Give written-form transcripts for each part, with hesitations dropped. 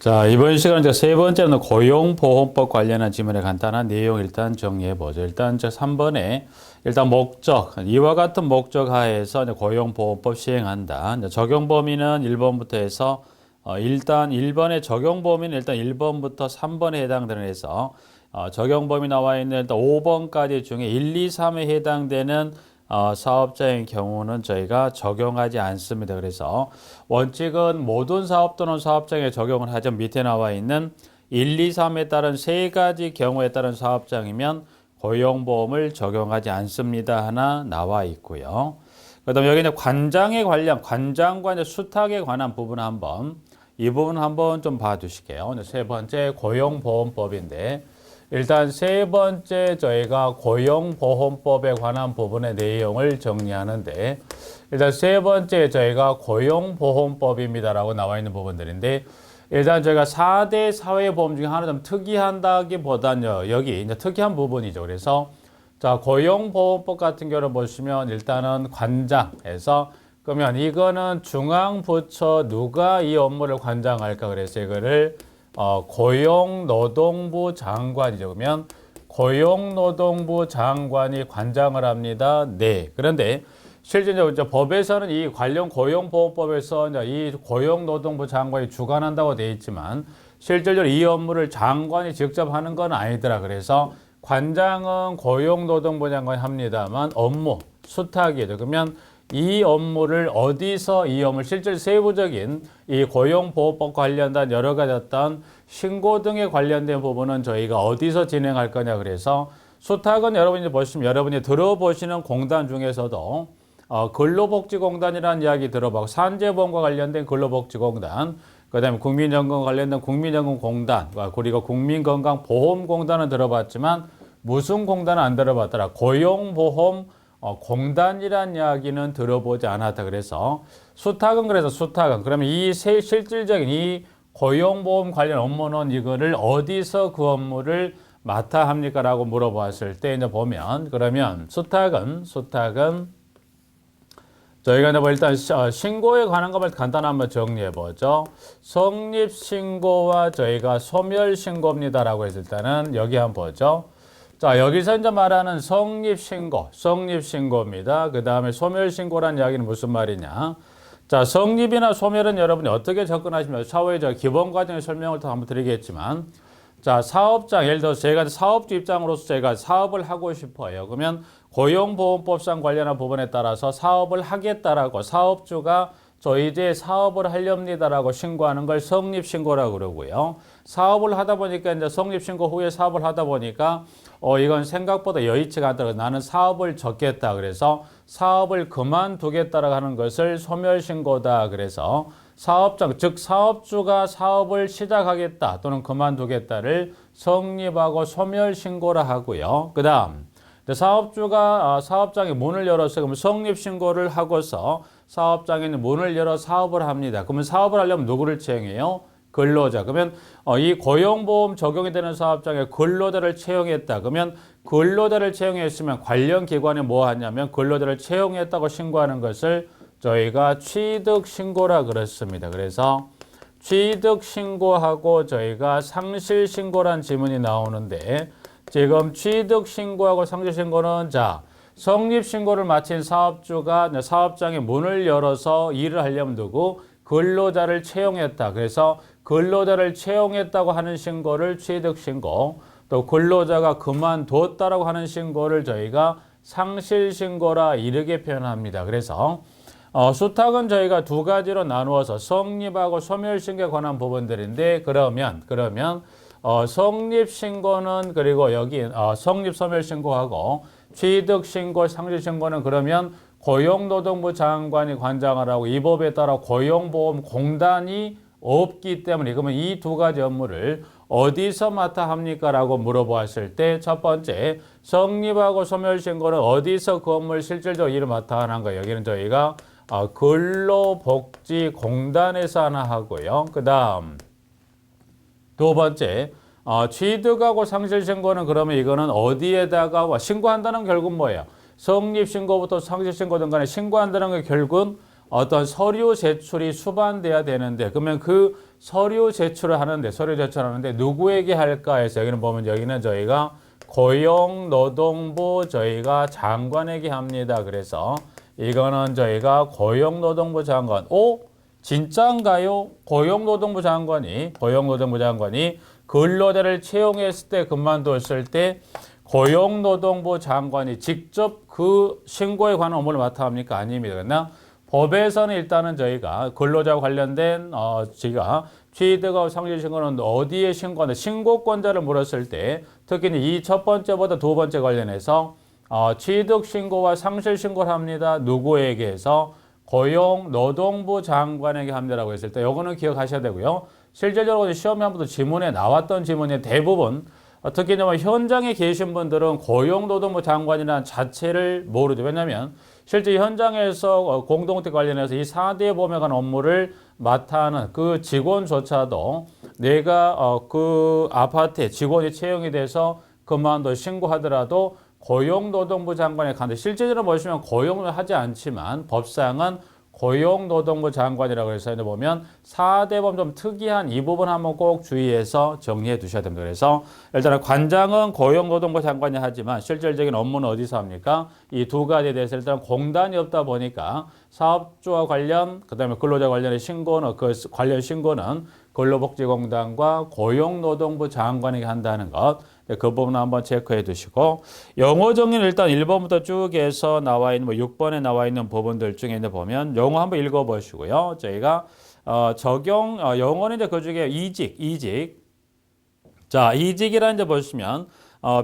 자, 이번 시간은 이제 세 번째는 고용보험법 관련한 지문의 간단한 내용 일단 정리해 보죠. 일단 저 3번에 일단 목적, 이와 같은 목적 하에서 이제 고용보험법 시행한다. 이제 적용 범위는 1번부터 해서 일단 1번의 적용 범위는 일단 1번부터 3번에 해당되는 해서 적용 범위 나와 있는 일단 5번까지 중에 1, 2, 3에 해당되는 사업자인 경우는 저희가 적용하지 않습니다. 그래서 원칙은 모든 사업 또는 사업장에 적용을 하죠. 밑에 나와 있는 1, 2, 3에 따른 세 가지 경우에 따른 사업장이면 고용보험을 적용하지 않습니다. 하나 나와 있고요. 그 다음에 여기 이제 관장에 관련, 관장과 이제 수탁에 관한 부분 이 부분 한번 좀 봐주실게요. 세 번째 고용보험법인데, 일단 세 번째 저희가 고용보험법에 관한 부분의 내용을 정리하는데, 일단 세 번째 저희가 고용보험법입니다라고 나와 있는 부분들인데, 일단 저희가 4대 사회보험 중에 하나 좀 특이한다기보다는요, 여기 이제 특이한 부분이죠. 그래서 자, 고용보험법 같은 경우를 보시면 일단은 관장에서 그러면 이거는 중앙부처 누가 이 업무를 관장할까? 그래서 이거를 고용노동부 장관이죠. 그러면 고용노동부 장관이 관장을 합니다. 네. 그런데 실제 이제 법에서는 이 관련 고용보험법에서 이제 이 고용노동부 장관이 주관한다고 되어 있지만 실질적으로 이 업무를 장관이 직접 하는 건 아니더라. 그래서 관장은 고용노동부 장관이 합니다만 업무 수탁이죠. 그러면 이 업무를 어디서 이 업무를 실질 세부적인 이 고용보호법 관련된 여러 가지 어떤 신고 등에 관련된 부분은 저희가 어디서 진행할 거냐. 그래서 수탁은 여러분이 보시면 여러분이 들어보시는 공단 중에서도 근로복지공단이라는 이야기 들어보고 산재보험과 관련된 근로복지공단, 그 다음에 국민연금 관련된 국민연금공단, 그리고 국민건강보험공단은 들어봤지만 무슨 공단은 안 들어봤더라. 고용보험 공단이란 이야기는 들어보지 않았다. 그래서 수탁은 그러면 이 실질적인 이 고용보험 관련 업무는 이거를 어디서 그 업무를 맡아 합니까? 라고 물어봤을 때 이제 보면 그러면 수탁은 저희가 이제 뭐 일단 신고에 관한 것을 간단히 한번 정리해 보죠. 성립신고와 저희가 소멸신고입니다라고 해서 일단은 여기 한번 보죠. 자, 여기서 이제 말하는 성립신고입니다. 그 다음에 소멸신고란 이야기는 무슨 말이냐. 자, 성립이나 소멸은 여러분이 어떻게 접근하시면 차후에 기본 과정의 설명을 또 한번 드리겠지만, 자, 사업장, 예를 들어서 제가 사업주 입장으로서 제가 사업을 하고 싶어요. 그러면 고용보험법상 관련한 부분에 따라서 사업을 하겠다라고 사업주가 저 이제 사업을 하렵니다라고 신고하는 걸 성립신고라고 그러고요. 사업을 하다 보니까 이제 성립신고 후에 사업을 하다 보니까 이건 생각보다 여의치가 않더라고. 나는 사업을 접겠다. 그래서 사업을 그만두겠다라고 하는 것을 소멸신고다. 그래서 사업장, 즉 사업주가 사업을 시작하겠다 또는 그만두겠다를 성립하고 소멸신고라 하고요. 그 다음 사업주가 사업장에 문을 열었어요. 그러면 성립신고를 하고서 사업장에 있는 문을 열어 사업을 합니다. 그러면 사업을 하려면 누구를 채용해요? 근로자. 그러면 이 고용보험 적용이 되는 사업장에 근로자를 채용했다. 그러면 근로자를 채용했으면 관련 기관이 뭐 하냐면 근로자를 채용했다고 신고하는 것을 저희가 취득신고라 그랬습니다. 그래서 취득신고하고 저희가 상실신고란 지문이 나오는데 지금 취득신고하고 상실신고는 자 성립신고를 마친 사업주가 사업장에 문을 열어서 일을 하려면 누구? 근로자를 채용했다. 그래서 근로자를 채용했다고 하는 신고를 취득신고, 또 근로자가 그만뒀다라고 하는 신고를 저희가 상실신고라 이렇게 표현합니다. 그래서 수탁은 저희가 두 가지로 나누어서 성립하고 소멸신고에 관한 부분들인데 그러면 성립신고는 그리고 여기 성립소멸신고하고 취득신고, 상실신고는 그러면 고용노동부 장관이 관장을 하고 이 법에 따라 고용보험공단이 없기 때문에 그러면 이 두 가지 업무를 어디서 맡아 합니까? 라고 물어보았을 때 첫 번째 성립하고 소멸신고는 어디서 그 업무를 실질적으로 일을 맡아 하는 거예요. 여기는 저희가 근로복지공단에서 하나 하고요. 그 다음 두 번째 취득하고 상실신고는 그러면 이거는 어디에다가 신고한다는 결국은 뭐예요? 성립신고부터 상실신고든 간에 신고한다는 게 결국은 어떤 서류 제출이 수반돼야 되는데 그러면 그 서류 제출을 하는데 누구에게 할까 해서 여기는 보면 여기는 저희가 고용노동부 저희가 장관에게 합니다. 그래서 이거는 저희가 고용노동부 장관. 진짜인가요? 고용노동부 장관이 근로자를 채용했을 때 그만뒀을 때 고용노동부 장관이 직접 그 신고에 관한 업무를 맡아 합니까? 아닙니다. 그러나 법에서는 일단은 저희가 근로자와 관련된 저희가 취득하고 상실 신고는 어디에 신고하는데 신고권자를 물었을 때 특히 이 첫 번째보다 두 번째 관련해서 취득 신고와 상실 신고를 합니다. 누구에게 해서 고용노동부 장관에게 합니다라고 했을 때 이거는 기억하셔야 되고요. 실제적으로 시험에 한 번도 지문에 나왔던 지문의 대부분 특히 현장에 계신 분들은 고용노동부 장관이라는 자체를 모르죠. 왜냐하면 실제 현장에서 공동체 관련해서 이 4대 보험에 관한 업무를 맡아 하는 그 직원조차도 내가 그 아파트에 직원이 채용이 돼서 그만둬 신고하더라도 고용노동부 장관에 가는데 실제적으로 보시면 고용을 하지 않지만 법상은 고용노동부 장관이라고 해서 보면 4대 보험 좀 특이한 이 부분 한번 꼭 주의해서 정리해 두셔야 됩니다. 그래서 일단은 관장은 고용노동부 장관이 하지만 실질적인 업무는 어디서 합니까? 이 두 가지에 대해서 일단 공단이 없다 보니까 사업주와 관련 그다음에 근로자 관련의 신고는 그 관련 신고는 근로복지공단과 고용노동부 장관에게 한다는 것. 그 부분 한번 체크해 두시고 영어 정리는 일단 1번부터 쭉 해서 나와 있는 6번에 나와 있는 부분들 중에 보면 영어 한번 읽어 보시고요. 저희가 적용 영어는 이제 그중에 이직 자, 이직이라는 이제 보시면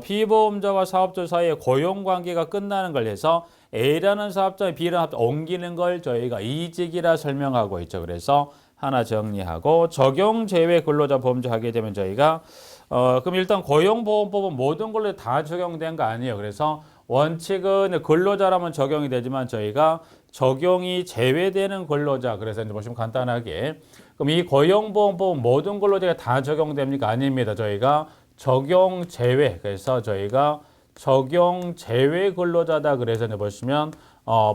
피보험자와 사업자 사이의 고용 관계가 끝나는 걸 해서 A라는 사업자의 B라는 사업자 옮기는 걸 저희가 이직이라 설명하고 있죠. 그래서 하나 정리하고 적용 제외 근로자 보험자 하게 되면 저희가 그럼 일단 고용보험법은 모든 걸로 다 적용된 거 아니에요. 그래서 원칙은 근로자라면 적용이 되지만 저희가 적용이 제외되는 근로자. 그래서 이제 보시면 간단하게 그럼 이 고용보험법은 모든 근로자가 다 적용됩니까? 아닙니다. 저희가 적용 제외. 그래서 저희가 적용 제외 근로자다. 그래서 이제 보시면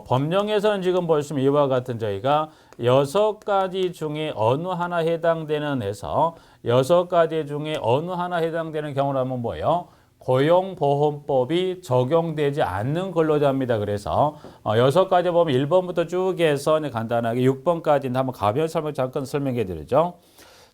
법령에서는 지금 보시면 이와 같은 저희가 6가지 중에 어느 하나 해당되는 해서 6가지 중에 어느 하나 해당되는 경우라면 뭐예요? 고용보험법이 적용되지 않는 근로자입니다. 그래서 6가지 보면 1번부터 쭉 해서 간단하게 6번까지 한번 가벼운 설명 잠깐 설명해 드리죠.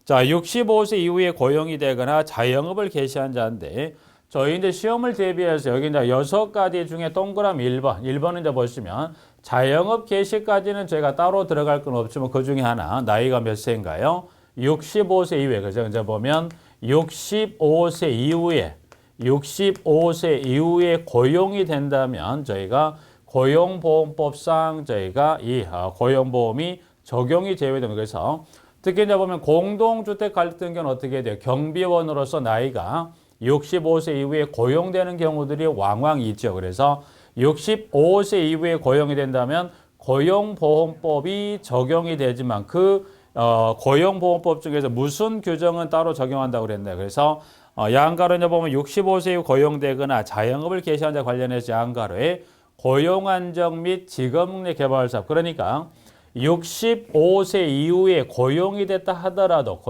자, 65세 이후에 고용이 되거나 자영업을 개시한 자인데 저희 이제 시험을 대비해서 여기 이제 6가지 중에 동그라미 1번은 이제 보시면 자영업 개시까지는 저희가 따로 들어갈 건 없지만 그 중에 하나 나이가 몇 세인가요? 65세 이후에 그죠? 이제 보면 65세 이후에 고용이 된다면 저희가 고용보험법상 저희가 이 고용보험이 적용이 제외됩니다. 그래서 특히 이제 보면 공동주택 같은 경우는 어떻게 돼요? 경비원으로서 나이가 65세 이후에 고용되는 경우들이 왕왕 있죠. 그래서 65세 이후에 고용이 된다면 고용보험법이 적용이 되지만 그 고용보험법 중에서 무슨 규정은 따로 적용한다고 그랬나요? 그래서 양가로 이제 보면 65세 이후 고용되거나 자영업을 개시한 자 관련해서 양가로의 고용안정 및 직업능력 개발 사업. 그러니까 65세 이후에 고용이 됐다 하더라도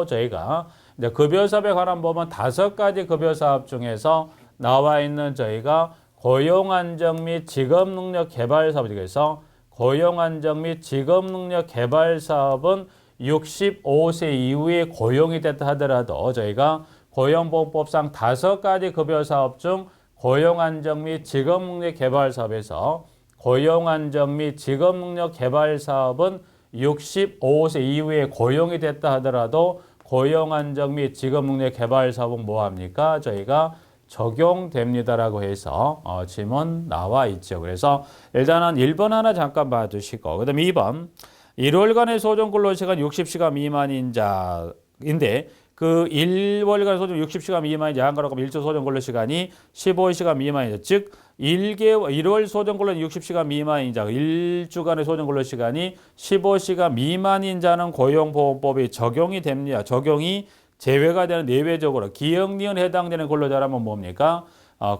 저희가 이제 급여사업에 관한 법은 5가지 급여사업 중에서 나와 있는 저희가 고용안정 및 직업능력 개발 사업이죠. 그래서 고용안정 및 직업능력 개발 사업은 65세 이후에 고용이 됐다 하더라도 저희가 고용보험법상 5가지 급여사업 중 고용안정 및 직업능력 개발 사업에서 고용안정 및 직업능력 개발 사업은 65세 이후에 고용이 됐다 하더라도 고용안정 및 직업능력 개발 사업은 뭐합니까? 저희가 적용됩니다라고 해서 지문 나와 있죠. 그래서 일단은 1번 하나 잠깐 봐주시고 그 다음에 2번 1월간의 소정 근로시간 60시간 미만인 자인데 그 1월간 소정 60시간 미만인 자한가로 하면 1주 소정 근로시간이 15시간 미만이죠. 즉 1월 소정 근로는 60시간 미만인 자 1주간의 소정 근로시간이 15시간 미만인 자는 고용보험법이 적용이 됩니다. 적용이 제외가 되는 예외적으로 기억니은 해당되는 근로자라면 뭡니까?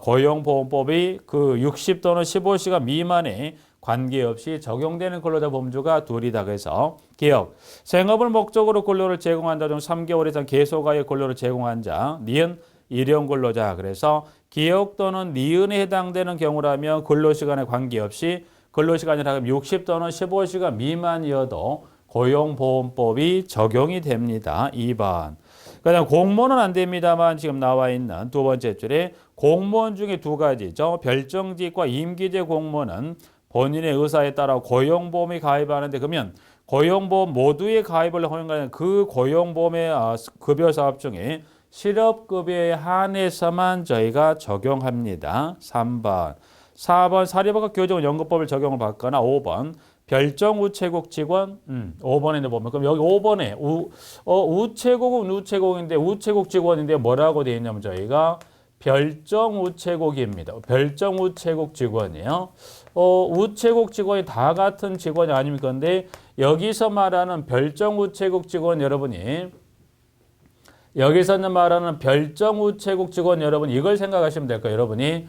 고용보험법이 그 60 또는 15시간 미만의 관계없이 적용되는 근로자 범주가 둘이다. 그래서 기억, 생업을 목적으로 근로를 제공한다 중 3개월 이상 계속하여 근로를 제공한 자, 니은 일용 근로자. 그래서 기억 또는 니은에 해당되는 경우라면 근로시간에 관계없이 근로시간이라면 60 또는 15시간 미만이어도 고용보험법이 적용이 됩니다. 2번. 그 다음 공무원은 안 됩니다만 지금 나와 있는 두 번째 줄에 공무원 중에 두 가지죠. 별정직과 임기제 공무원은 본인의 의사에 따라 고용보험에 가입하는데 그러면 고용보험 모두에 가입을 허용하는 그 고용보험의 급여사업 중에 실업급여에 한해서만 저희가 적용합니다. 3번. 4번 사립학과 교정연금법을 적용을 받거나 5번 별정우체국 직원 5번에 보면 그럼 여기 5번에 우체국은 우체국인데 우체국 직원인데 뭐라고 되어 있냐면 저희가 별정우체국입니다. 별정우체국 직원이에요. 우체국 직원이 다 같은 직원이 아닙니까? 근데 여기서 말하는 별정우체국 직원 여러분이 여기서는 말하는 별정우체국 직원 여러분 이걸 생각하시면 될 거예요. 여러분이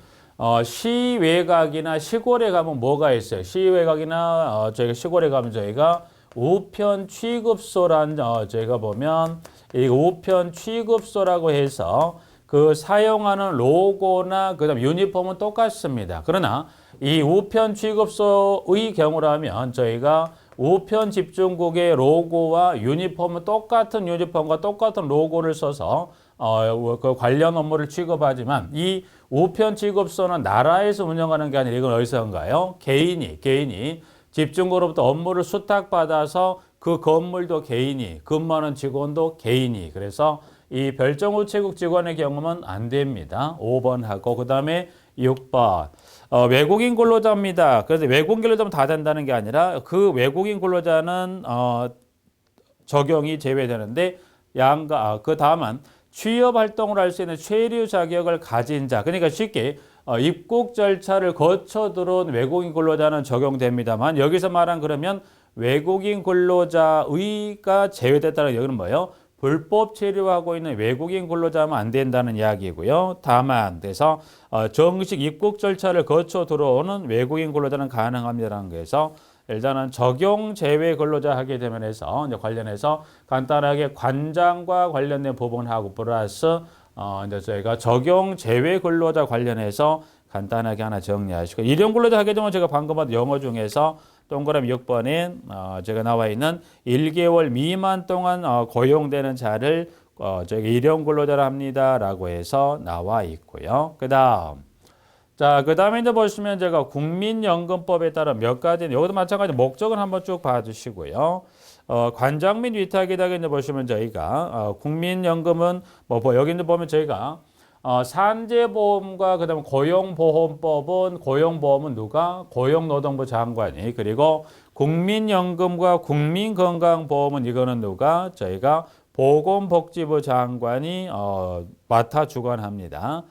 시외곽이나 시골에 가면 뭐가 있어요? 시외곽이나 저희가 시골에 가면 저희가 우편 취급소란 저희가 보면 이 우편 취급소라고 해서 그 사용하는 로고나 그다음 유니폼은 똑같습니다. 그러나 이 우편 취급소의 경우라면 저희가 우편 집중국의 로고와 유니폼은 똑같은 유니폼과 똑같은 로고를 써서 그 관련 업무를 취급하지만 이 우편 취급소는 나라에서 운영하는 게 아니라 이건 어디서 한가요? 개인이 집중국으로부터 업무를 수탁받아서 그 건물도 개인이 근무하는 직원도 개인이 그래서 이 별정우체국 직원의 경우는 안 됩니다. 5번 하고 그 다음에 6번 외국인 근로자입니다. 그래서 외국인 근로자면 다 된다는 게 아니라 그 외국인 근로자는 적용이 제외되는데 그 다음은 취업 활동을 할 수 있는 체류 자격을 가진 자 그러니까 쉽게 입국 절차를 거쳐 들어온 외국인 근로자는 적용됩니다만 여기서 말한 그러면 외국인 근로자의가 제외됐다는 여기는 뭐예요? 불법 체류하고 있는 외국인 근로자면 안 된다는 이야기고요. 다만 그래서 정식 입국 절차를 거쳐 들어오는 외국인 근로자는 가능합니다라는 거에서 일단은 적용 제외 근로자 하게 되면 해서 이제 관련해서 간단하게 관장과 관련된 부분하고 플러스 이제 저희가 적용 제외 근로자 관련해서 간단하게 하나 정리하시고 일용 근로자 하게 되면 제가 방금 한 영어 중에서 동그라미 6번에 제가 나와 있는 1개월 미만 동안 고용되는 자를 저희가 일용 근로자라 합니다라고 해서 나와 있고요. 그 다음에 이제 보시면 제가 국민연금법에 따라 몇 가지, 여기도 마찬가지 목적을 한번 쭉 봐주시고요. 관장 및 위탁에다가 이제 보시면 저희가 국민연금은 여기 이제 보면 저희가 산재보험과 그다음에 고용보험법은 고용보험은 누가? 고용노동부 장관이 그리고 국민연금과 국민건강보험은 이거는 누가? 저희가 보건복지부 장관이 맡아 주관합니다.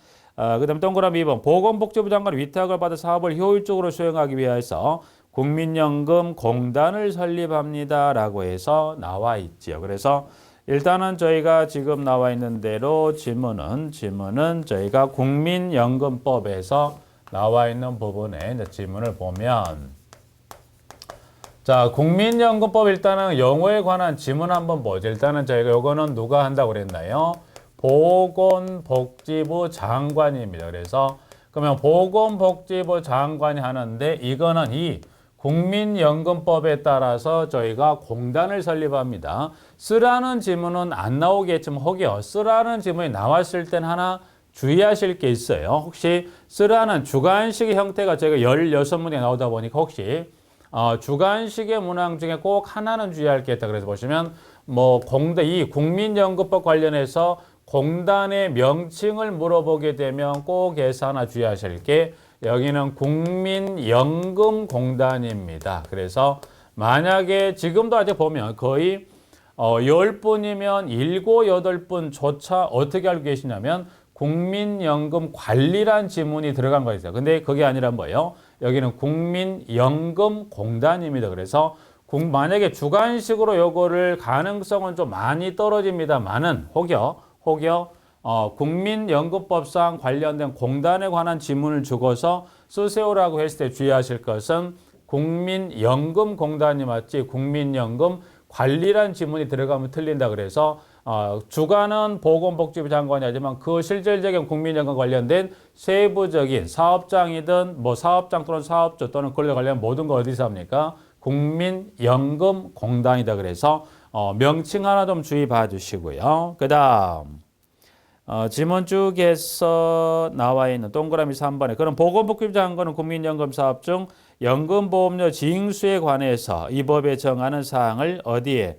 그다음 동그라미 2번 보건복지부 장관 위탁을 받아 사업을 효율적으로 수행하기 위해서 국민연금 공단을 설립합니다라고 해서 나와 있지요. 그래서 일단은 저희가 지금 나와 있는 대로 지문은 저희가 국민연금법에서 나와 있는 부분에 이제 지문을 보면 자, 국민연금법 일단은 용어에 관한 지문 한번 보죠. 일단은 저희가 요거는 누가 한다고 그랬나요? 보건복지부 장관입니다. 그래서 그러면 보건복지부 장관이 하는데 이거는 이 국민연금법에 따라서 저희가 공단을 설립합니다. 쓰라는 지문은 안 나오겠지만 혹여 쓰라는 지문이 나왔을 땐 하나 주의하실 게 있어요. 혹시 쓰라는 주관식의 형태가 저희가 16문이 나오다 보니까 혹시 주관식의 문항 중에 꼭 하나는 주의할 게 있다. 그래서 보시면 이 국민연금법 관련해서 공단의 명칭을 물어보게 되면 꼭 예서 하나 주의하실 게 여기는 국민연금공단입니다. 그래서 만약에 지금도 아직 보면 거의 10분이면 7, 8분조차 어떻게 알고 계시냐면 국민연금관리란 지문이 들어간 거 있어요. 근데 그게 아니라 뭐예요? 여기는 국민연금공단입니다. 그래서 만약에 주관식으로 요거를 가능성은 좀 많이 떨어집니다만은 혹여 국민연금법상 관련된 공단에 관한 지문을 주고서 쓰세요라고 했을 때 주의하실 것은 국민연금공단이 맞지 국민연금 관리란 지문이 들어가면 틀린다 그래서 주관은 보건복지부 장관이 하지만 그 실질적인 국민연금 관련된 세부적인 사업장이든 뭐 사업장 또는 사업주 또는 그에 관련 모든 거 어디서 합니까? 국민연금공단이다 그래서 명칭 하나 좀 주의 봐주시고요. 그 다음 지문 쪽에서 나와 있는 동그라미 3번에 그럼 보건복지부 장관은 국민연금 사업 중 연금보험료 징수에 관해서 이 법에 정하는 사항을 어디에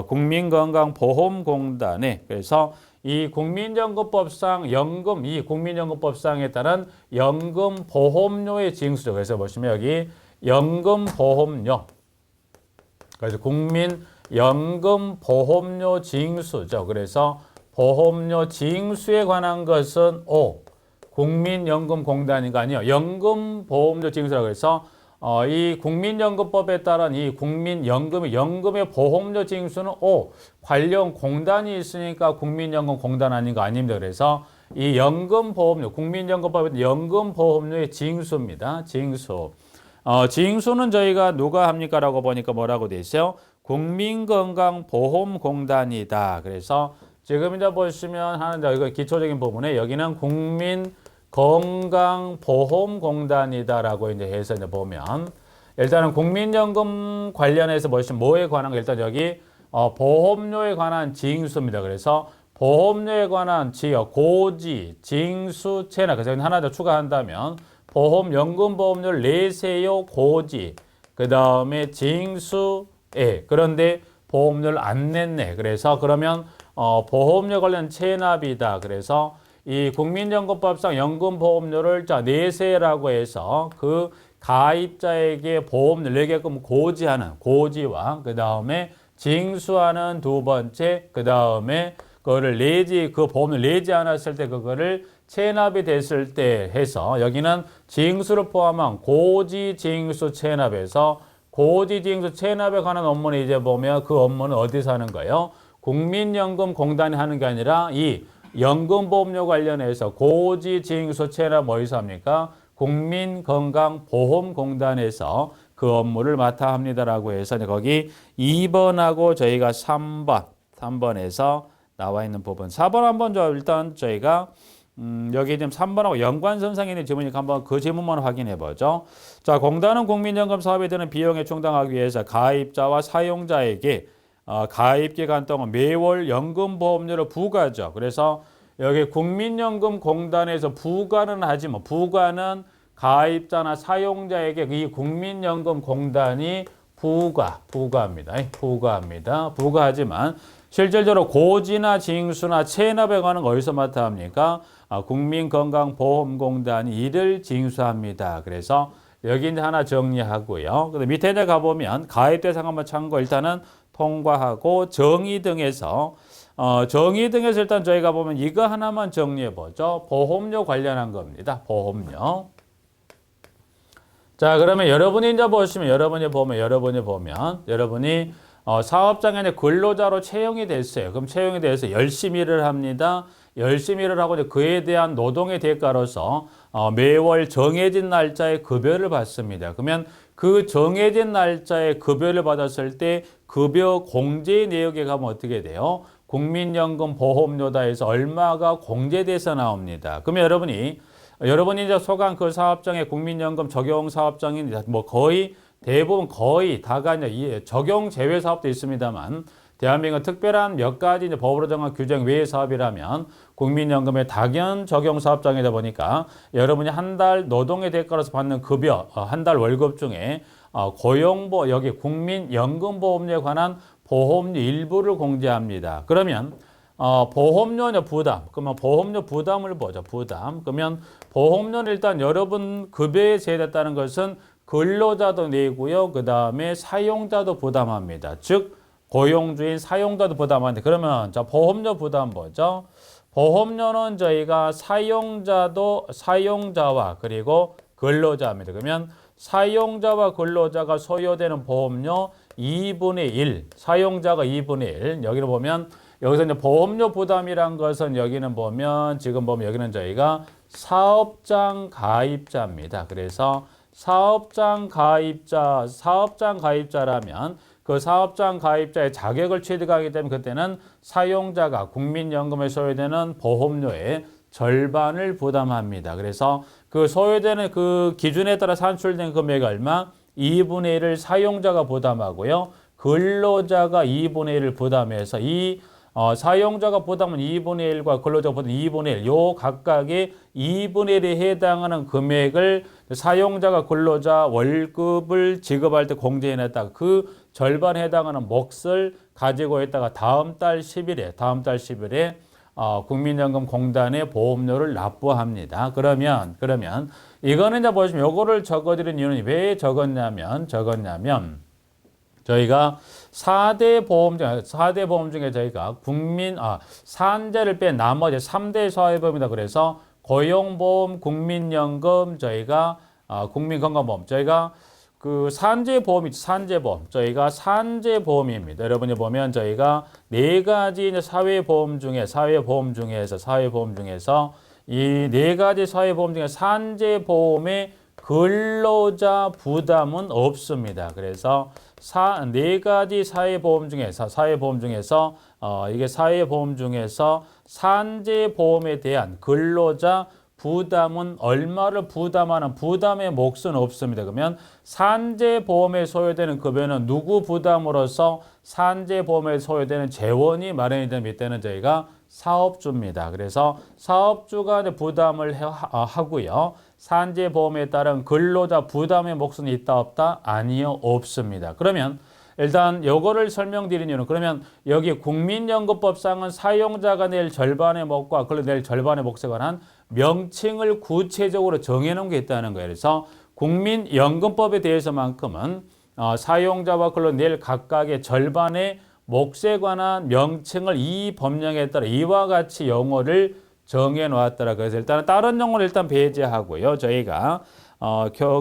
국민건강보험공단에 그래서 이 국민연금법상 연금 이 국민연금법상에 따른 연금보험료의 징수죠. 그래서 보시면 여기 연금보험료 그래서 국민연금보험료 징수죠. 그래서 보험료 징수에 관한 것은 O 국민연금공단이가 아니요 연금보험료 징수라고 해서 이 국민연금법에 따른 이 연금의 보험료 징수는 O 관련 공단이 있으니까 국민연금공단 아닌 거 아닙니다. 그래서 이 연금보험료 국민연금법에 연금보험료의 징수입니다. 징수. 징수는 저희가 누가 합니까? 라고 보니까 뭐라고 돼 있어요? 국민건강보험공단이다. 그래서 지금 이제 보시면 하는 이거 기초적인 부분에 여기는 국민건강보험공단이다라고 이제 해서 이제 보면 일단은 국민연금 관련해서 보시면 뭐에 관한 거 일단 여기 보험료에 관한 징수입니다. 그래서 보험료에 관한 고지, 징수, 체납 그래서 하나 더 추가한다면 연금보험료를 내세요 고지 그 다음에 징수에 그런데 보험료를 안 냈네. 그래서 그러면 보험료 관련 체납이다. 그래서 이 국민연금법상 연금보험료를 내세라고 해서 그 가입자에게 보험료를 내게끔 고지하는 고지와 그 다음에 징수하는 두 번째 그 다음에 그거를 그 보험료를 내지 않았을 때 그거를 체납이 됐을 때 해서 여기는 징수를 포함한 고지, 징수, 체납에서 고지, 징수, 체납에 관한 업무는 이제 보면 그 업무는 어디서 하는 거예요? 국민연금공단이 하는 게 아니라 이 연금보험료 관련해서 고지, 징수, 체납 어디서 합니까? 국민건강보험공단에서 그 업무를 맡아 합니다라고 해서 거기 2번하고 저희가 3번에서 나와 있는 부분 4번 한번 일단 저희가 여기 지금 3번하고 연관선상에 있는 지문이니까 한번 그 지문만 확인해 보죠. 자, 공단은 국민연금 사업에 드는 비용에 충당하기 위해서 가입자와 사용자에게 가입 기간 동안 매월 연금보험료를 부과하죠. 그래서 여기 국민연금공단에서 부과는 하지만 부과는 가입자나 사용자에게 이 국민연금공단이 부과합니다. 부과하지만 실질적으로 고지나 징수나 체납에 관한 거 어디서 맡아 합니까? 국민건강보험공단이 이를 징수합니다. 그래서 여기 이제 하나 정리하고요. 근데 밑에 이제 가보면 가입 대상 한번 참고 일단은 통과하고 정의 등에서 일단 저희가 보면 이거 하나만 정리해 보죠. 보험료 관련한 겁니다. 보험료. 자, 그러면 여러분이 이제 보시면 여러분이 사업장에 근로자로 채용이 됐어요. 그럼 채용이 돼서 열심히 일을 합니다. 열심히 일을 하고 이제 그에 대한 노동의 대가로서 매월 정해진 날짜에 급여를 받습니다. 그러면 그 정해진 날짜에 급여를 받았을 때 급여 공제 내역에 가면 어떻게 돼요? 국민연금 보험료다 해서 얼마가 공제돼서 나옵니다. 그러면 여러분이 이제 소관 그 사업장의 국민연금 적용 사업장인 뭐 대부분 거의 다가 이제 적용 제외 사업도 있습니다만 대한민국 특별한 몇 가지 이제 법으로 정한 규정 외의 사업이라면 국민연금의 당연 적용 사업장이다 보니까 여러분이 한 달 노동의 대가로서 받는 급여, 한 달 월급 중에 여기 국민연금보험료에 관한 보험료 일부를 공제합니다. 그러면 보험료 부담, 그러면 보험료 부담을 보죠. 그러면 보험료는 일단 여러분 급여에 제외됐다는 것은 근로자도 내고요. 그 다음에 사용자도 부담합니다. 즉 고용주인 사용자도 부담하는데 그러면 보험료 부담 보죠. 보험료는 저희가 사용자와 그리고 근로자입니다. 그러면 사용자와 근로자가 소요되는 보험료 2분의 1, 사용자가 2분의 1. 여기를 보면 여기서 이제 보험료 부담이란 것은 여기는 보면 지금 보면 여기는 저희가 사업장 가입자입니다. 그래서 사업장 가입자라면 그 사업장 가입자의 자격을 취득하기 때문에 그때는 사용자가 국민연금에 소요되는 보험료의 절반을 부담합니다. 그래서 그 소요되는 그 기준에 따라 산출된 금액이 얼마? 2분의 1을 사용자가 부담하고요. 근로자가 2분의 1을 부담해서 사용자가 부담은 2분의 1과 근로자가 부담 2분의 1, 요 각각의 2분의 1에 해당하는 금액을 사용자가 근로자 월급을 지급할 때 공제해냈다가 그 절반에 해당하는 몫을 가지고 있다가 다음 달 10일에 국민연금공단에 보험료를 납부합니다. 그러면 이거는 이제 보시면 요거를 적어드린 이유는 왜 적었냐면 저희가 4대 보험 중에 저희가 산재를 뺀 나머지 3대 사회보험이다. 그래서 고용보험, 국민연금, 저희가 국민건강보험, 저희가 그 산재보험, 저희가 산재보험입니다. 여러분이 보면 저희가 네 가지 이제 사회보험 중에서 이 네 가지 사회보험 중에 산재보험의 근로자 부담은 없습니다. 그래서 네 가지 사회보험 중에서 이게 사회보험 중에서 산재보험에 대한 근로자 부담은 얼마를 부담하는 부담의 몫은 없습니다. 그러면 산재보험에 소요되는 급여는 누구 부담으로서 산재보험에 소요되는 재원이 마련이 되는 이때는 저희가 사업주입니다. 그래서 사업주가 부담을 하고요. 산재보험에 따른 근로자 부담의 몫은 있다 없다? 아니요, 없습니다. 그러면 일단 요거를 설명드린 이유는 그러면 여기 국민연금법상은 사용자가 낼 절반의 몫과 근로자 낼 절반의 몫에 관한 명칭을 구체적으로 정해놓은 게 있다는 거예요. 그래서 국민연금법에 대해서만큼은 사용자와 근로자 낼 각각의 절반의 몫에 관한 명칭을 이 법령에 따라 이와 같이 용어를 정해 놓았더라. 그래서 일단 다른 용어를 일단 배제하고요. 저희가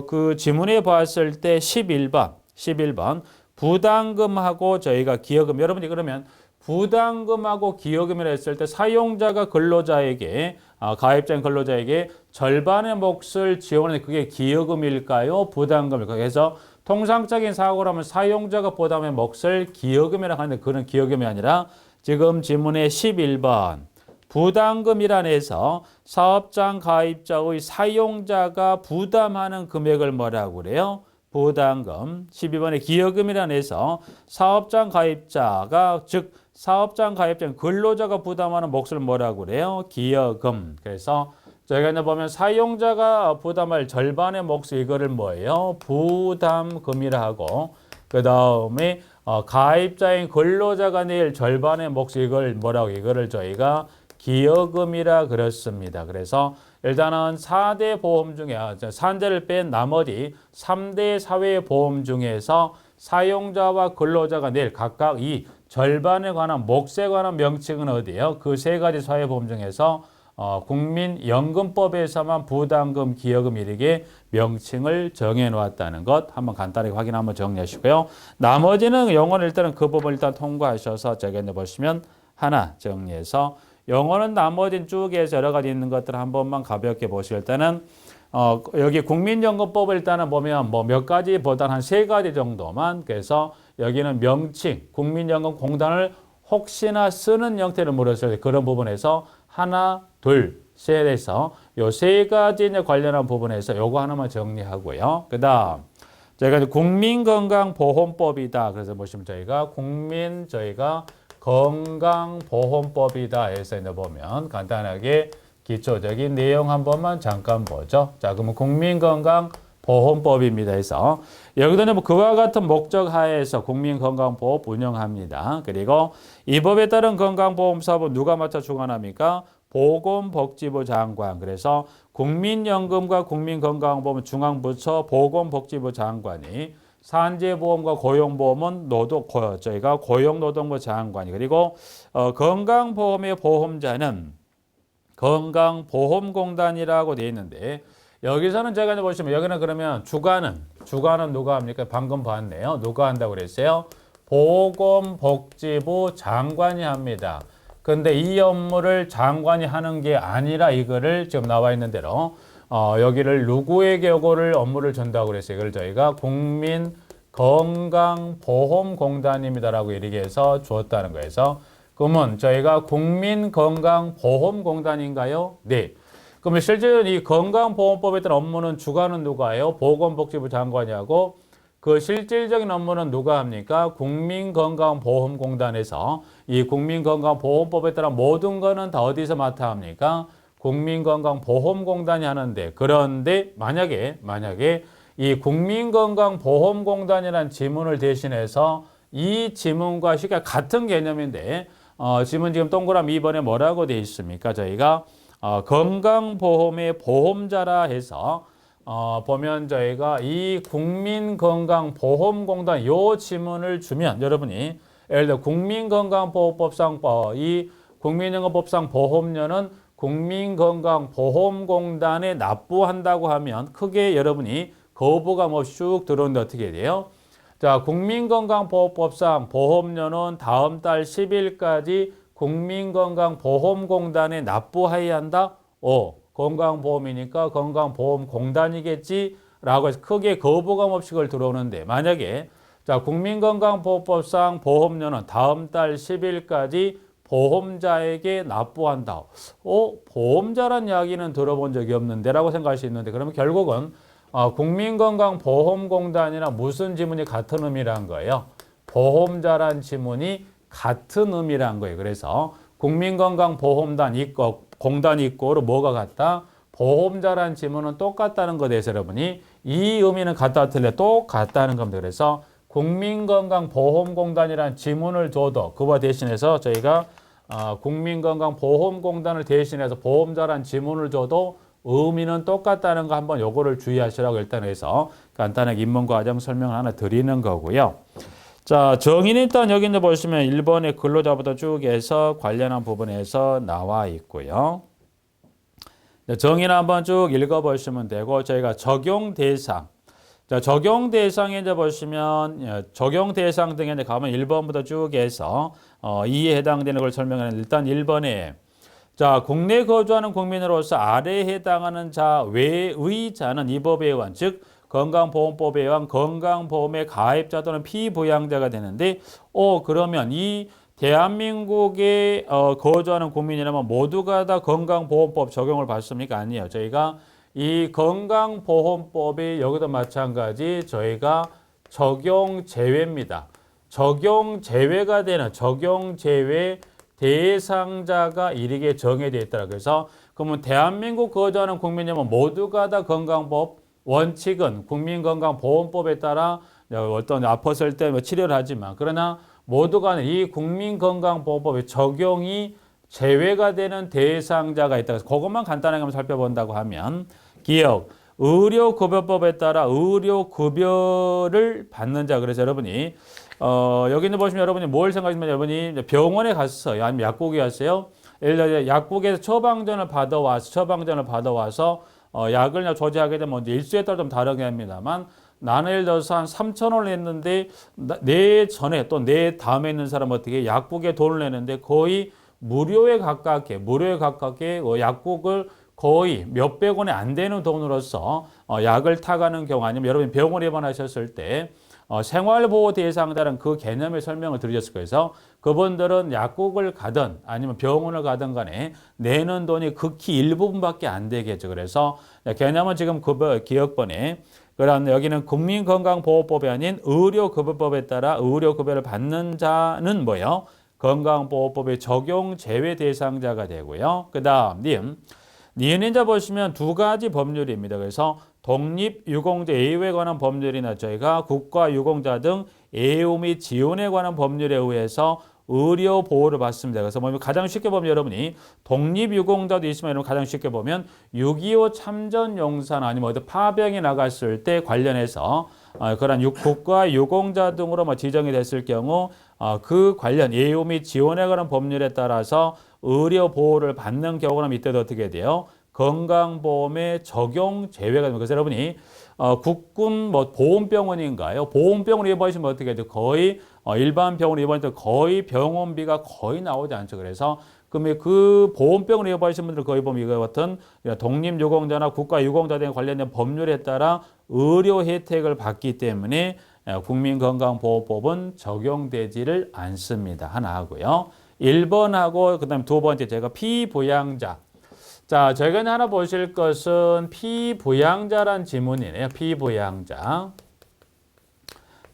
그 지문에 봤을 때 11번 부담금하고 저희가 기여금, 여러분이 그러면 부담금하고 기여금이라 했을 때 사용자가 근로자에게 가입자인 근로자에게 절반의 몫을 지원하는 그게 기여금일까요? 부담금일까요? 그래서 통상적인 사고라면 사용자가 부담의 몫을 기여금이라고 하는데 그런 기여금이 아니라 지금 지문의 11번 부담금이란 해서 사업장 가입자의 사용자가 부담하는 금액을 뭐라고 그래요? 부담금. 12번에 기여금이란 해서 사업장 가입자가 즉 사업장 가입자 근로자가 부담하는 몫을 뭐라고 그래요? 기여금. 그래서 저희가 이제 보면 사용자가 부담할 절반의 몫 이거를 뭐예요? 부담금이라 하고 그 다음에 가입자인 근로자가 낼 절반의 몫 이거를 저희가 기여금이라 그렇습니다. 그래서 일단은 4대 보험 중에 산재를 뺀 나머지 3대 사회보험 중에서 사용자와 근로자가 낼 각각 이 절반에 관한 몫에 관한 명칭은 어디예요? 그 세 가지 사회보험 중에서 국민연금법에서만 부담금, 기여금 이렇게 명칭을 정해 놓았다는 것 한번 간단하게 확인 한번 정리하시고요. 나머지는 영어는 일단은 그 부분 일단 통과하셔서 저기 이제 보시면 하나 정리해서 영어는 나머지는 쭉 해서 여러 가지 있는 것들 한 번만 가볍게 보시고 일단은 여기 국민연금법을 일단은 보면 뭐 몇 가지보다는 한 세 가지 정도만 그래서 여기는 명칭 국민연금공단을 혹시나 쓰는 형태를 물었을 때 그런 부분에서 하나, 둘, 셋에서 요 세 가지 관련한 부분에서 요거 하나만 정리하고요. 그다음 저희가 국민건강보험법이다. 그래서 보시면 저희가 건강보험법이다 해서 이제 보면 간단하게 기초적인 내용 한 번만 잠깐 보죠. 자, 그러면 국민건강보험법입니다 해서 여기서는 뭐 그와 같은 목적 하에서 국민건강보험 운영합니다. 그리고 이 법에 따른 건강보험 사업은 누가 맡아 주관합니까? 보건복지부 장관. 그래서 국민연금과 국민건강보험은 중앙부처 보건복지부 장관이 산재보험과 고용보험은 저희가 고용노동부 장관이 그리고 건강보험의 보험자는 건강보험공단이라고 되어 있는데 여기서는 제가 이제 보시면 여기는 그러면 주관은 누가 합니까? 방금 봤네요. 누가 한다고 그랬어요? 보건복지부 장관이 합니다. 근데 이 업무를 장관이 하는 게 아니라 이거를 지금 나와 있는 대로 여기를 누구에게 요거를 업무를 준다고 그랬어요. 이걸 저희가 국민건강보험공단입니다라고 이렇게 해서 주었다는 거예요. 그러면 저희가 국민건강보험공단인가요? 네. 그러면 실제로 이 건강보험법에 따른 업무는 주관은 누가요? 보건복지부 장관이하고 그 실질적인 업무는 누가 합니까? 국민건강보험공단에서 이 국민건강보험법에 따른 모든 거는 다 어디서 맡아 합니까? 국민건강보험공단이 하는데 그런데 만약에 이 국민건강보험공단이라는 지문을 대신해서 이 지문과 쉽게 같은 개념인데 지문 지금 동그라미 2번에 뭐라고 되어 있습니까? 저희가 건강보험의 보험자라 해서 보면 저희가 이 국민건강보험공단 요 지문을 주면 여러분이 예를 들어 국민건강보험법상 이 국민건강법상 보험료는 국민건강보험공단에 납부한다고 하면 크게 여러분이 거부감 없이 쭉 들어오는데 어떻게 돼요? 자, 국민건강보험법상 보험료는 다음 달 10일까지 국민건강보험공단에 납부해야 한다? 건강보험이니까 건강보험공단이겠지? 라고 해서 크게 거부감 없이 그걸 들어오는데 만약에 자, 국민건강보험법상 보험료는 다음 달 10일까지 보험자에게 납부한다. 보험자란 이야기는 들어본 적이 없는데 라고 생각할 수 있는데 그러면 결국은 국민건강보험공단이랑 무슨 지문이 같은 의미란 거예요? 보험자란 지문이 같은 의미란 거예요. 그래서 국민건강보험단 있고 공단이 있고로 뭐가 같다? 보험자란 지문은 똑같다는 것에 대해서 여러분이 이 의미는 같다 틀려 똑같다는 겁니다. 그래서 국민건강보험공단이란 지문을 줘도 그와 대신해서 저희가 국민건강보험공단을 대신해서 보험자란 지문을 줘도 의미는 똑같다는 거 한번 요거를 주의하시라고 일단 해서 간단하게 입문과정 설명을 하나 드리는 거고요. 자, 정의는 일단 여기 이제 보시면 1번에 근로자부터 쭉 해서 관련한 부분에서 나와 있고요. 정의는 한번 쭉 읽어보시면 되고 저희가 적용 대상. 자, 적용 대상에 이제 보시면 적용 대상 등에 이제 가면 1번부터 쭉 해서 이에 해당되는 걸 설명하는 일단 1번에 자, 국내 거주하는 국민으로서 아래에 해당하는 자 외의 자는 이 법에 의한 즉 건강보험법에 의한 건강보험의 가입자 또는 피부양자가 되는데 그러면 이 대한민국에 거주하는 국민이라면 모두가 다 건강보험법 적용을 받습니까? 아니에요. 저희가 이 건강보험법이 여기도 마찬가지 저희가 적용 제외입니다. 적용 제외가 되는 적용 제외 대상자가 이렇게 정해져 있더라. 그래서 그러면 대한민국 거주하는 국민이면 모두가 다 건강보험 원칙은 국민건강보험법에 따라 어떤 아팠을 때 치료를 하지만 그러나 모두가 이 국민건강보험법의 적용이 제외가 되는 대상자가 있다. 그래서 그것만 간단하게 한번 살펴본다고 하면 기억, 의료급여법에 따라 의료급여를 받는 자. 그래서 여러분이 여기 있는 보시면 여러분이 뭘 생각하시면 여러분이 병원에 갔어요. 아니면 약국에 갔어요. 예를 들어 약국에서 처방전을 받아와서 약을 조제하게 되면 일수에 따라 좀 다르게 합니다만 나는 예를 들어서 한 3,000원을 냈는데 내 전에 또 내 다음에 있는 사람은 어떻게 약국에 돈을 내는데 거의 무료에 가깝게 약국을 거의 몇백 원이 안 되는 돈으로서 약을 타가는 경우 아니면 여러분 병원에 입원하셨을 때 생활보호 대상자는 그 개념의 설명을 드렸을 거예요. 그래서 그분들은 약국을 가든 아니면 병원을 가든 간에 내는 돈이 극히 일부분밖에 안 되겠죠. 그래서 개념은 지금 기억번에 그런 여기는 국민건강보호법이 아닌 의료급여법에 따라 의료급여를 받는 자는 뭐예요? 건강보호법의 적용 제외 대상자가 되고요. 그 다음 니은인자 보시면 두 가지 법률입니다. 그래서 독립유공자 애유에 관한 법률이나 저희가 국가유공자 등 애유 및 지원에 관한 법률에 의해서 의료 보호를 받습니다. 그래서 가장 쉽게 보면 여러분이 독립유공자도 있으면 여러분 가장 쉽게 보면 6.25 참전용사나 아니면 어디 파병에 나갔을 때 관련해서 그런 국가유공자 등으로 지정이 됐을 경우 그 관련 애유 및 지원에 관한 법률에 따라서 의료 보호를 받는 경우는 이때도 어떻게 돼요? 건강보험의 적용 제외가 됩니다. 그래서 여러분이 국군 보험병원인가요? 보험병원에 보시면 어떻게 돼요? 거의 일반 병원을 입원할 때 거의 병원비가 거의 나오지 않죠. 그래서 그 보험병을 입원하신 분들 거의 보면 이거 같은 독립유공자나 국가유공자 등 관련된 법률에 따라 의료 혜택을 받기 때문에 국민건강보험법은 적용되지를 않습니다. 하나 하고요. 1번하고 그다음에 두 번째 제가 피부양자. 자, 저희가 하나 보실 것은 피부양자란 지문이네요. 피부양자.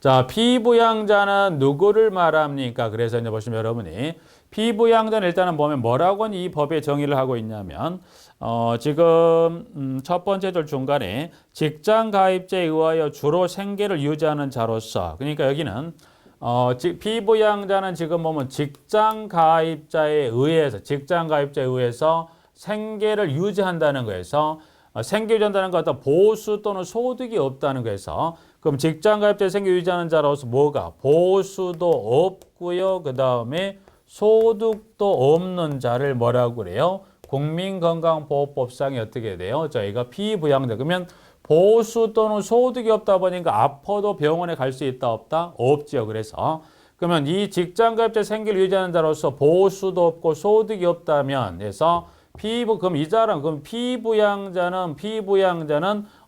자, 피부양자는 누구를 말합니까? 그래서 이제 보시면 여러분이 피부양자는 일단은 보면 뭐라고 이 법의 정의를 하고 있냐면 지금 첫 번째 줄 중간에 직장 가입자에 의하여 주로 생계를 유지하는 자로서, 그러니까 여기는 피부양자는 지금 보면 직장 가입자에 의해서 생계를 유지한다는 거에서 생계 유지한다는 것 어떤 보수 또는 소득이 없다는 거에서 그럼 직장 가입자의 생계 유지하는 자로서 뭐가 보수도 없고요. 그 다음에 소득도 없는 자를 뭐라고 그래요? 국민건강보호법상에 어떻게 돼요? 저희가 피부양자. 그러면 보수 또는 소득이 없다 보니까 아파도 병원에 갈 수 있다 없다? 없지요. 그래서 그러면 이 직장 가입자 생계를 유지하는 자로서 보수도 없고 소득이 없다면 해서 그럼 이 사람, 그럼 피부양자는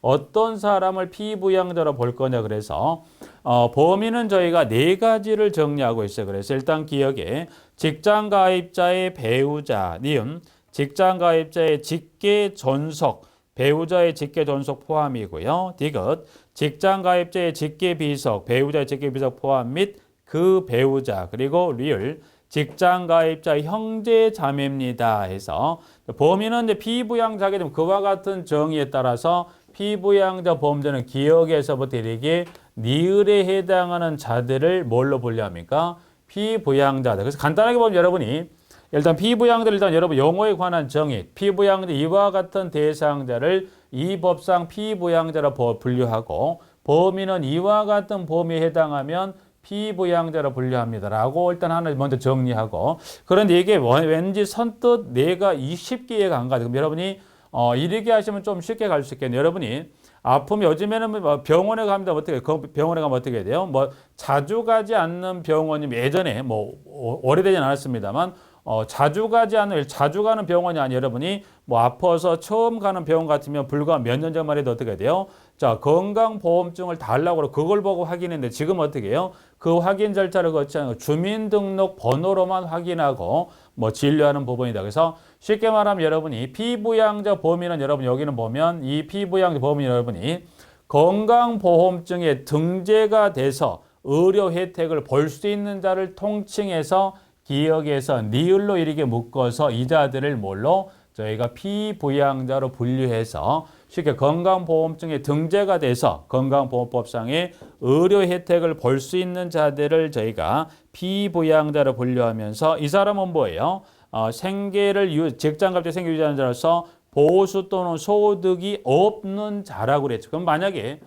어떤 사람을 피부양자로 볼 거냐. 그래서, 범위는 저희가 네 가지를 정리하고 있어요. 그래서 일단 기억에 직장가입자의 배우자, 니은, 직장가입자의 직계 존속, 배우자의 직계 존속 포함이고요. 디귿, 직장가입자의 직계 비속, 배우자의 직계 비속 포함 및 그 배우자, 그리고 리을, 직장 가입자 형제 자매입니다 해서 범위는 이제 피부양자게 되면 그와 같은 정의에 따라서 피부양자 범죄는 기억에서부터 이렇게 니을에 해당하는 자들을 뭘로 분류합니까? 피부양자들. 그래서 간단하게 보면 여러분이 일단 피부양자를 일단 여러분 용어에 관한 정의, 피부양자 이와 같은 대상자를 이 법상 피부양자로 분류하고 범위는 이와 같은 범위에 해당하면 피부양자로 분류합니다라고 일단 하나 먼저 정리하고, 그런데 이게 왠지 선뜻 내가 쉽게 이해가 안 가요. 그럼 여러분이 이렇게 하시면 좀 쉽게 갈 수 있겠네요. 여러분이 아픔이 요즘에는 병원에 가면 어떻게 돼요? 뭐 자주 가지 않는 병원이 예전에 오래되진 않았습니다만 자주 가는 병원이 아니 여러분이 아파서 처음 가는 병원 같으면 불과 몇 년 전만 해도 어떻게 돼요? 자, 건강보험증을 달라고 그걸 보고 확인했는데 지금 어떻게 해요? 그 확인 절차를 거치 않고 주민등록 번호로만 확인하고 진료하는 부분이다. 그래서 쉽게 말하면 여러분이 피부양자 범위는 여러분 여기는 보면 이 피부양자 범위 여러분이 건강보험증에 등재가 돼서 의료 혜택을 볼 수 있는 자를 통칭해서 기억에서 니을로 이렇게 묶어서 이 자들을 뭘로 저희가 피부양자로 분류해서 쉽게 건강보험증에 등재가 돼서 건강보험법상의 의료 혜택을 볼 수 있는 자들을 저희가 피부양자로 분류하면서 이 사람은 뭐예요? 직장가입자 생계 유지하는 자로서 보수 또는 소득이 없는 자라고 그랬죠. 그럼 만약에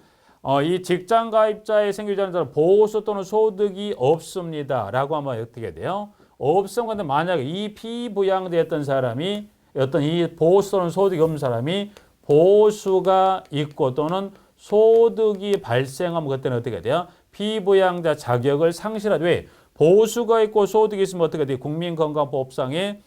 이 직장가입자의 생계 유지하는 자로 보수 또는 소득이 없습니다라고 하면 어떻게 돼요? 없음. 근데 만약에 이 피부양자였던 사람이 이 보수 또는 소득이 없는 사람이 보수가 있고 또는 소득이 발생하면 그때는 어떻게 돼요? 피부양자 자격을 상실하죠. 왜? 보수가 있고 소득이 있으면 어떻게 돼요? 국민건강보험상에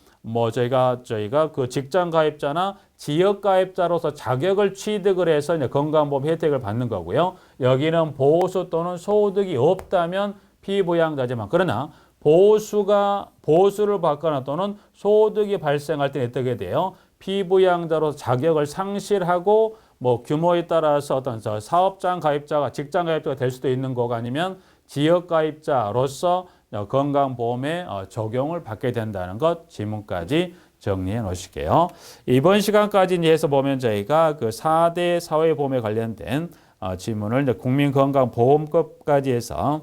저희가 그 직장가입자나 지역가입자로서 자격을 취득을 해서 이제 건강보험 혜택을 받는 거고요. 여기는 보수 또는 소득이 없다면 피부양자지만, 그러나 보수를 받거나 또는 소득이 발생할 때는 어떻게 돼요? 피부양자로 자격을 상실하고 규모에 따라서 어떤 사업장 가입자가 직장 가입자가 될 수도 있는 거고 아니면 지역 가입자로서 건강보험에 적용을 받게 된다는 것 지문까지 정리해 놓으실게요. 이번 시간까지 해서 보면 저희가 그 4대 사회보험에 관련된 지문을 국민건강보험법까지 해서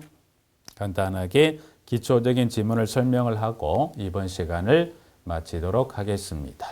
간단하게 기초적인 지문을 설명을 하고 이번 시간을 마치도록 하겠습니다.